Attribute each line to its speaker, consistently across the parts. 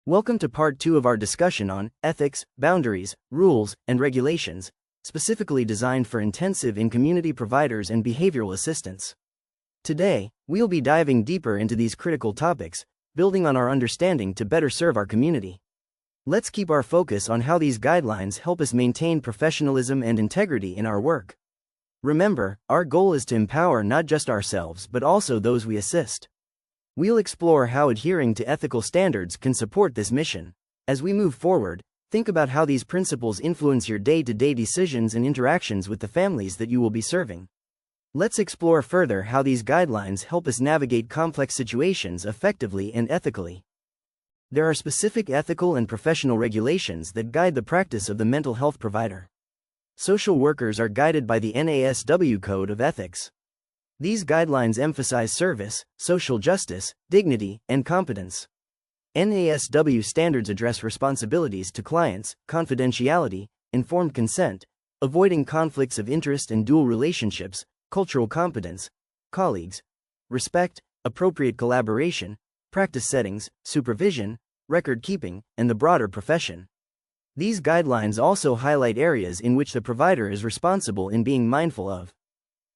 Speaker 1: Welcome to part 2 of our discussion on ethics, boundaries, rules, and regulations, specifically designed for intensive in-community providers and behavioral assistants. Today, we'll be diving deeper into these critical topics, building on our understanding to better serve our community. Let's keep our focus on how these guidelines help us maintain professionalism and integrity in our work. Remember, our goal is to empower not just ourselves but also those we assist. We'll explore how adhering to ethical standards can support this mission. As we move forward, think about how these principles influence your day-to-day decisions and interactions with the families that you will be serving. Let's explore further how these guidelines help us navigate complex situations effectively and ethically. There are specific ethical and professional regulations that guide the practice of the mental health provider. Social workers are guided by the NASW Code of Ethics. These guidelines emphasize service, social justice, dignity, and competence. NASW standards address responsibilities to clients, confidentiality, informed consent, avoiding conflicts of interest and dual relationships, cultural competence, colleagues, respect, appropriate collaboration, practice settings, supervision, record keeping, and the broader profession. These guidelines also highlight areas in which the provider is responsible in being mindful of.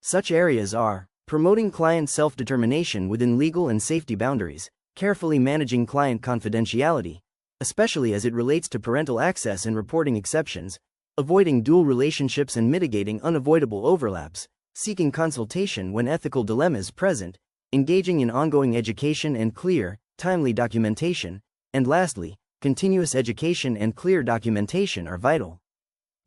Speaker 1: Such areas are promoting client self-determination within legal and safety boundaries, carefully managing client confidentiality, especially as it relates to parental access and reporting exceptions, avoiding dual relationships and mitigating unavoidable overlaps, seeking consultation when ethical dilemmas present, engaging in ongoing education and clear, timely documentation, and lastly, continuous education and clear documentation are vital.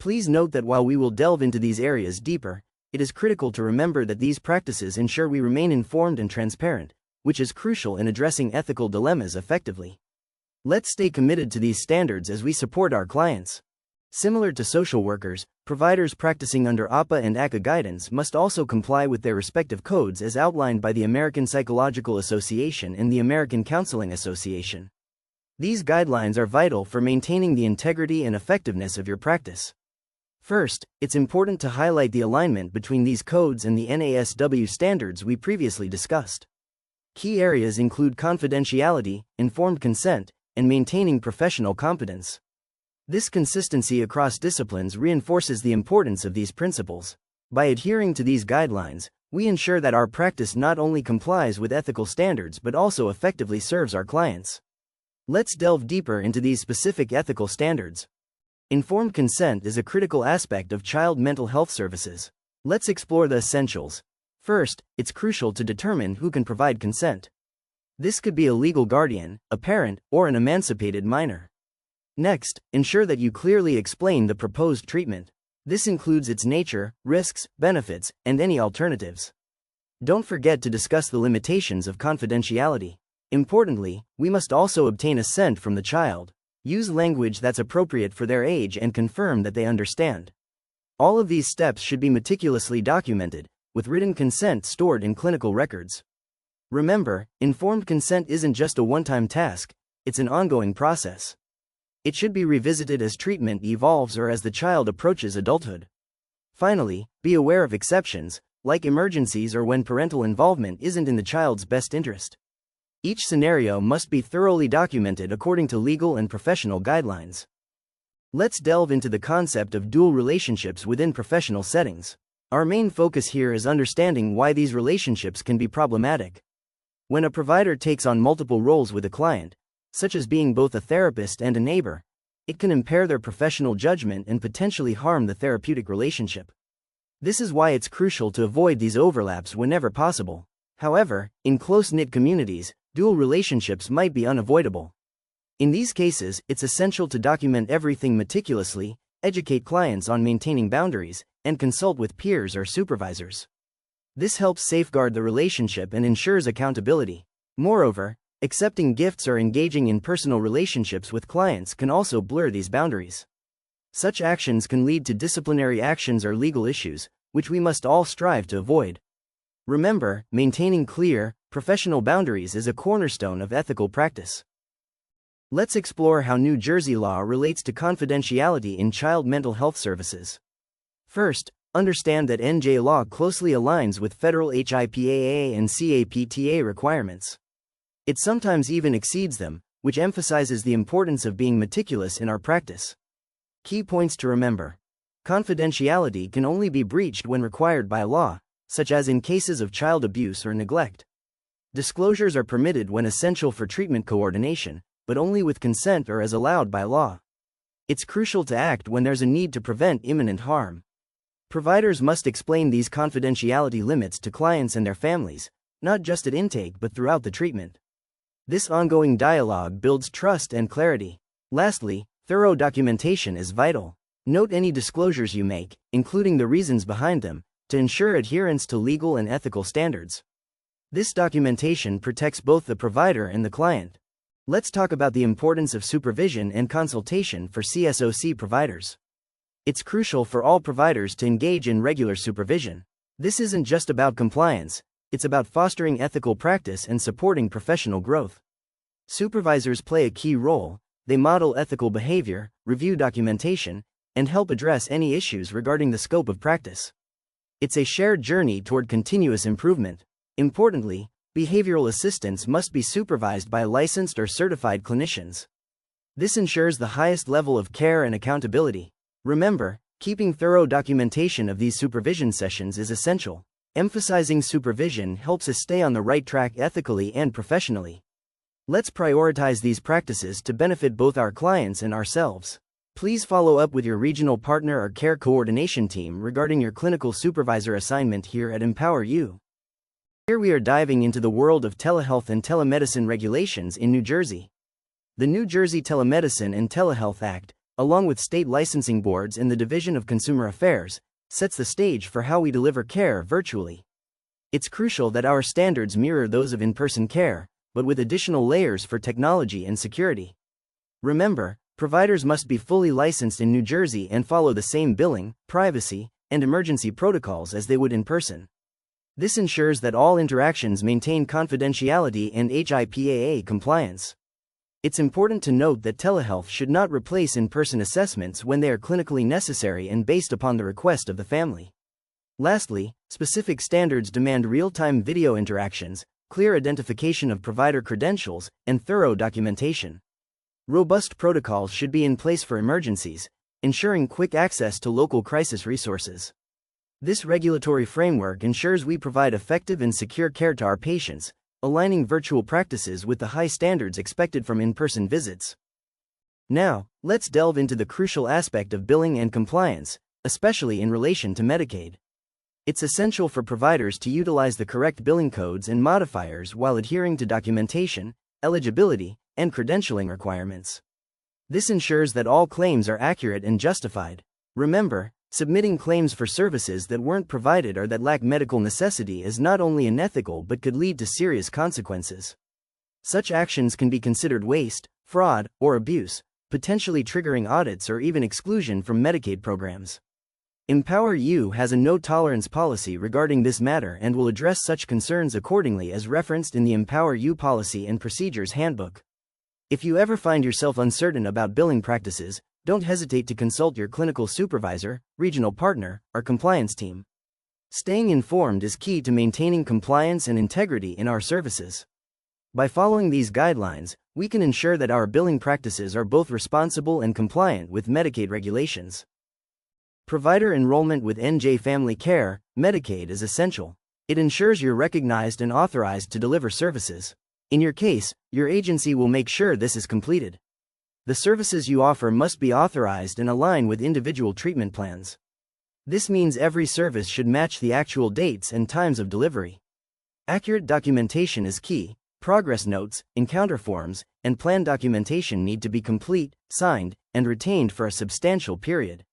Speaker 1: Please note that while we will delve into these areas deeper, it is critical to remember that these practices ensure we remain informed and transparent, which is crucial in addressing ethical dilemmas effectively. Let's stay committed to these standards as we support our clients. Similar to social workers, providers practicing under APA and ACA guidance must also comply with their respective codes as outlined by the American Psychological Association and the American Counseling Association. These guidelines are vital for maintaining the integrity and effectiveness of your practice. First, it's important to highlight the alignment between these codes and the NASW standards we previously discussed. Key areas include confidentiality, informed consent, and maintaining professional competence. This consistency across disciplines reinforces the importance of these principles. By adhering to these guidelines, we ensure that our practice not only complies with ethical standards but also effectively serves our clients. Let's delve deeper into these specific ethical standards. Informed consent is a critical aspect of child mental health services. Let's explore the essentials. First, it's crucial to determine who can provide consent. This could be a legal guardian, a parent, or an emancipated minor. Next, ensure that you clearly explain the proposed treatment. This includes its nature, risks, benefits, and any alternatives. Don't forget to discuss the limitations of confidentiality. Importantly, we must also obtain assent from the child. Use language that's appropriate for their age and confirm that they understand. All of these steps should be meticulously documented, with written consent stored in clinical records. Remember, informed consent isn't just a one-time task, it's an ongoing process. It should be revisited as treatment evolves or as the child approaches adulthood. Finally, be aware of exceptions, like emergencies or when parental involvement isn't in the child's best interest. Each scenario must be thoroughly documented according to legal and professional guidelines. Let's delve into the concept of dual relationships within professional settings. Our main focus here is understanding why these relationships can be problematic. When a provider takes on multiple roles with a client, such as being both a therapist and a neighbor, it can impair their professional judgment and potentially harm the therapeutic relationship. This is why it's crucial to avoid these overlaps whenever possible. However, in close-knit communities, dual relationships might be unavoidable. In these cases, it's essential to document everything meticulously, educate clients on maintaining boundaries, and consult with peers or supervisors. This helps safeguard the relationship and ensures accountability. Moreover, accepting gifts or engaging in personal relationships with clients can also blur these boundaries. Such actions can lead to disciplinary actions or legal issues, which we must all strive to avoid. Remember, maintaining clear, professional boundaries is a cornerstone of ethical practice. Let's explore how New Jersey law relates to confidentiality in child mental health services. First, understand that NJ law closely aligns with federal HIPAA and CAPTA requirements. It sometimes even exceeds them, which emphasizes the importance of being meticulous in our practice. Key points to remember. Confidentiality can only be breached when required by law, such as in cases of child abuse or neglect. Disclosures are permitted when essential for treatment coordination, but only with consent or as allowed by law. It's crucial to act when there's a need to prevent imminent harm. Providers must explain these confidentiality limits to clients and their families, not just at intake but throughout the treatment. This ongoing dialogue builds trust and clarity. Lastly, thorough documentation is vital. Note any disclosures you make, including the reasons behind them, to ensure adherence to legal and ethical standards. This documentation protects both the provider and the client. Let's talk about the importance of supervision and consultation for CSOC providers. It's crucial for all providers to engage in regular supervision. This isn't just about compliance, it's about fostering ethical practice and supporting professional growth. Supervisors play a key role. They model ethical behavior, review documentation, and help address any issues regarding the scope of practice. It's a shared journey toward continuous improvement. Importantly, behavioral assistants must be supervised by licensed or certified clinicians. This ensures the highest level of care and accountability. Remember, keeping thorough documentation of these supervision sessions is essential. Emphasizing supervision helps us stay on the right track ethically and professionally. Let's prioritize these practices to benefit both our clients and ourselves. Please follow up with your regional partner or care coordination team regarding your clinical supervisor assignment here at Empower You. Here we are diving into the world of telehealth and telemedicine regulations in New Jersey. The New Jersey Telemedicine and Telehealth Act, along with state licensing boards and the Division of Consumer Affairs, sets the stage for how we deliver care virtually. It's crucial that our standards mirror those of in-person care, but with additional layers for technology and security. Remember, providers must be fully licensed in New Jersey and follow the same billing, privacy, and emergency protocols as they would in person. This ensures that all interactions maintain confidentiality and HIPAA compliance. It's important to note that telehealth should not replace in-person assessments when they are clinically necessary and based upon the request of the family. Lastly, specific standards demand real-time video interactions, clear identification of provider credentials, and thorough documentation. Robust protocols should be in place for emergencies, ensuring quick access to local crisis resources. This regulatory framework ensures we provide effective and secure care to our patients, aligning virtual practices with the high standards expected from in-person visits. Now, let's delve into the crucial aspect of billing and compliance, especially in relation to Medicaid. It's essential for providers to utilize the correct billing codes and modifiers while adhering to documentation, eligibility, and credentialing requirements. This ensures that all claims are accurate and justified. Remember, submitting claims for services that weren't provided or that lack medical necessity is not only unethical but could lead to serious consequences. Such actions can be considered waste, fraud, or abuse, potentially triggering audits or even exclusion from Medicaid programs. Empower You has a no-tolerance policy regarding this matter and will address such concerns accordingly as referenced in the Empower You Policy and Procedures Handbook. If you ever find yourself uncertain about billing practices, don't hesitate to consult your clinical supervisor, regional partner, or compliance team. Staying informed is key to maintaining compliance and integrity in our services. By following these guidelines, we can ensure that our billing practices are both responsible and compliant with Medicaid regulations. Provider enrollment with NJ Family Care, Medicaid is essential. It ensures you're recognized and authorized to deliver services. In your case, your agency will make sure this is completed. The services you offer must be authorized and align with individual treatment plans. This means every service should match the actual dates and times of delivery. Accurate documentation is key. Progress notes, encounter forms, and plan documentation need to be complete, signed, and retained for a substantial period.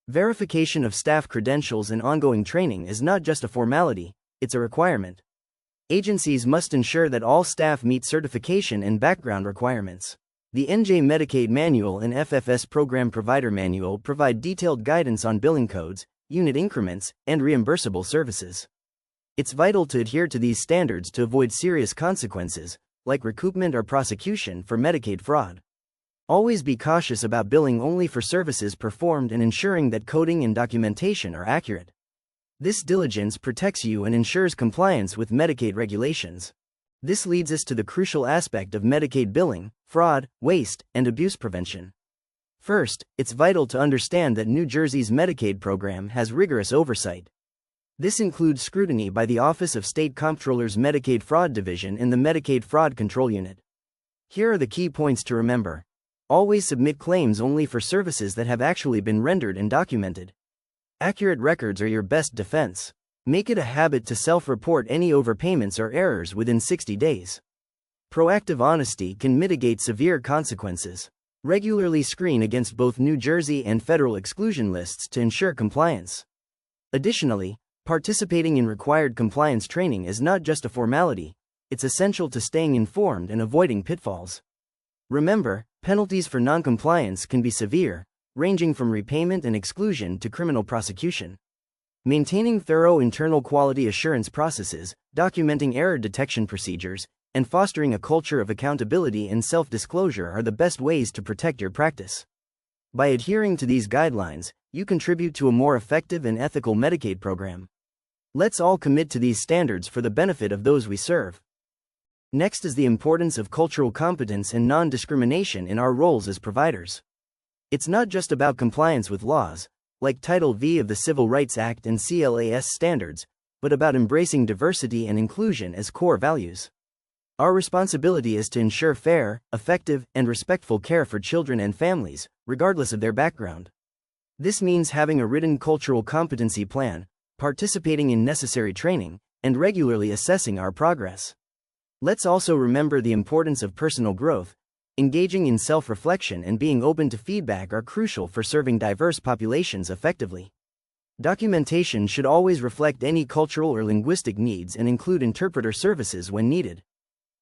Speaker 1: Verification of staff credentials and ongoing training is not just a formality, it's a requirement. Agencies must ensure that all staff meet certification and background requirements. The NJ Medicaid Manual and FFS Program Provider Manual provide detailed guidance on billing codes, unit increments, and reimbursable services. It's vital to adhere to these standards to avoid serious consequences, like recoupment or prosecution for Medicaid fraud. Always be cautious about billing only for services performed and ensuring that coding and documentation are accurate. This diligence protects you and ensures compliance with Medicaid regulations. This leads us to the crucial aspect of Medicaid billing, fraud, waste, and abuse prevention. First, it's vital to understand that New Jersey's Medicaid program has rigorous oversight. This includes scrutiny by the Office of State Comptroller's Medicaid Fraud Division in the Medicaid Fraud Control Unit. Here are the key points to remember. Always submit claims only for services that have actually been rendered and documented. Accurate records are your best defense. Make it a habit to self-report any overpayments or errors within 60 days. Proactive honesty can mitigate severe consequences. Regularly screen against both New Jersey and federal exclusion lists to ensure compliance. Additionally, participating in required compliance training is not just a formality, it's essential to staying informed and avoiding pitfalls. Remember, penalties for non-compliance can be severe, ranging from repayment and exclusion to criminal prosecution. Maintaining thorough internal quality assurance processes, documenting error detection procedures, and fostering a culture of accountability and self-disclosure are the best ways to protect your practice. By adhering to these guidelines, you contribute to a more effective and ethical Medicaid program. Let's all commit to these standards for the benefit of those we serve. Next is the importance of cultural competence and non-discrimination in our roles as providers. It's not just about compliance with laws, like Title V of the Civil Rights Act and CLAS standards, but about embracing diversity and inclusion as core values. Our responsibility is to ensure fair, effective, and respectful care for children and families, regardless of their background. This means having a written cultural competency plan, participating in necessary training, and regularly assessing our progress. Let's also remember the importance of personal growth. Engaging in self-reflection and being open to feedback are crucial for serving diverse populations effectively. Documentation should always reflect any cultural or linguistic needs and include interpreter services when needed.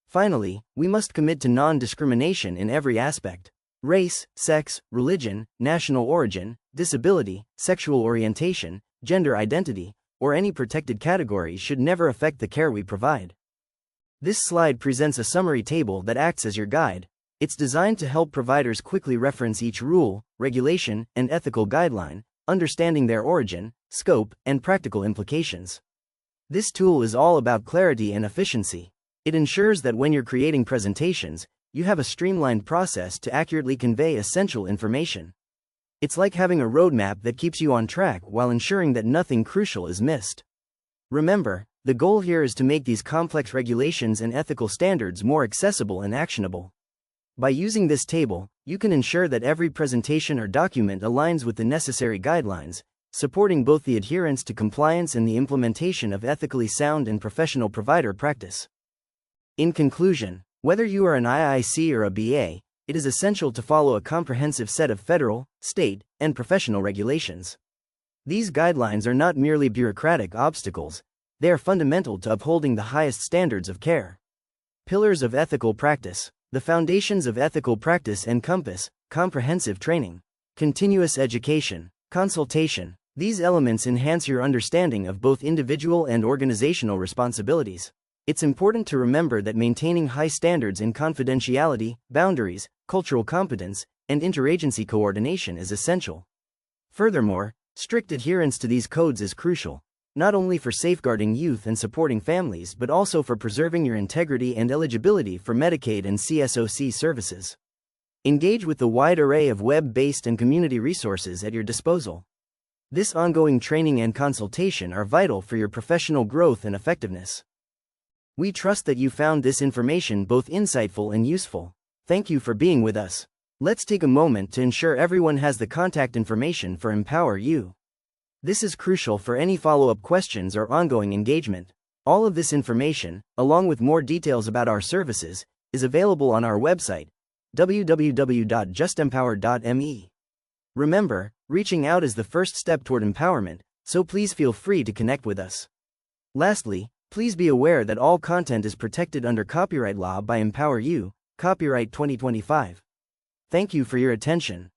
Speaker 1: Finally, we must commit to non-discrimination in every aspect. Race, sex, religion, national origin, disability, sexual orientation, gender identity, or any protected category should never affect the care we provide. This slide presents a summary table that acts as your guide. It's designed to help providers quickly reference each rule, regulation, and ethical guideline, understanding their origin, scope, and practical implications. This tool is all about clarity and efficiency. It ensures that when you're creating presentations, you have a streamlined process to accurately convey essential information. It's like having a roadmap that keeps you on track while ensuring that nothing crucial is missed. Remember, the goal here is to make these complex regulations and ethical standards more accessible and actionable. By using this table, you can ensure that every presentation or document aligns with the necessary guidelines, supporting both the adherence to compliance and the implementation of ethically sound and professional provider practice. In conclusion, whether you are an IIC or a BA, it is essential to follow a comprehensive set of federal, state, and professional regulations. These guidelines are not merely bureaucratic obstacles, they are fundamental to upholding the highest standards of care. Pillars of ethical practice. The foundations of ethical practice encompass comprehensive training, continuous education, consultation. These elements enhance your understanding of both individual and organizational responsibilities. It's important to remember that maintaining high standards in confidentiality, boundaries, cultural competence, and interagency coordination is essential. Furthermore, strict adherence to these codes is crucial, not only for safeguarding youth and supporting families but also for preserving your integrity and eligibility for Medicaid and CSOC services. Engage with the wide array of web-based and community resources at your disposal. This ongoing training and consultation are vital for your professional growth and effectiveness. We trust that you found this information both insightful and useful. Thank you for being with us. Let's take a moment to ensure everyone has the contact information for Empower You. This is crucial for any follow-up questions or ongoing engagement. All of this information, along with more details about our services, is available on our website, www.justempower.me. Remember, reaching out is the first step toward empowerment, so please feel free to connect with us. Lastly, please be aware that all content is protected under copyright law by Empower You, copyright 2025. Thank you for your attention.